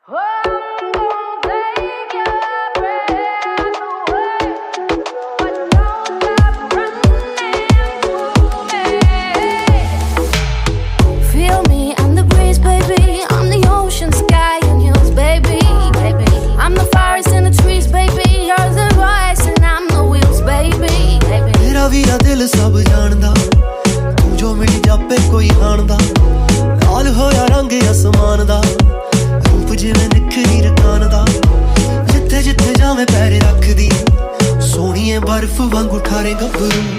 Feel me, I'm the breeze, baby. I'm the ocean, sky, and hills, baby. I'm the forest and the trees, baby. You're the voice and I'm the wheels, baby. मेरा वीरा दिल सब जानदा, तू जो मिल जापे कोई हाणदा। लाल होया रंग आसमान दा, रूप जिवें निखरी रकान दा। जिथे जिथे जावे पैर रखदी, सोहणीए बर्फ वांगू ठारे गभरू।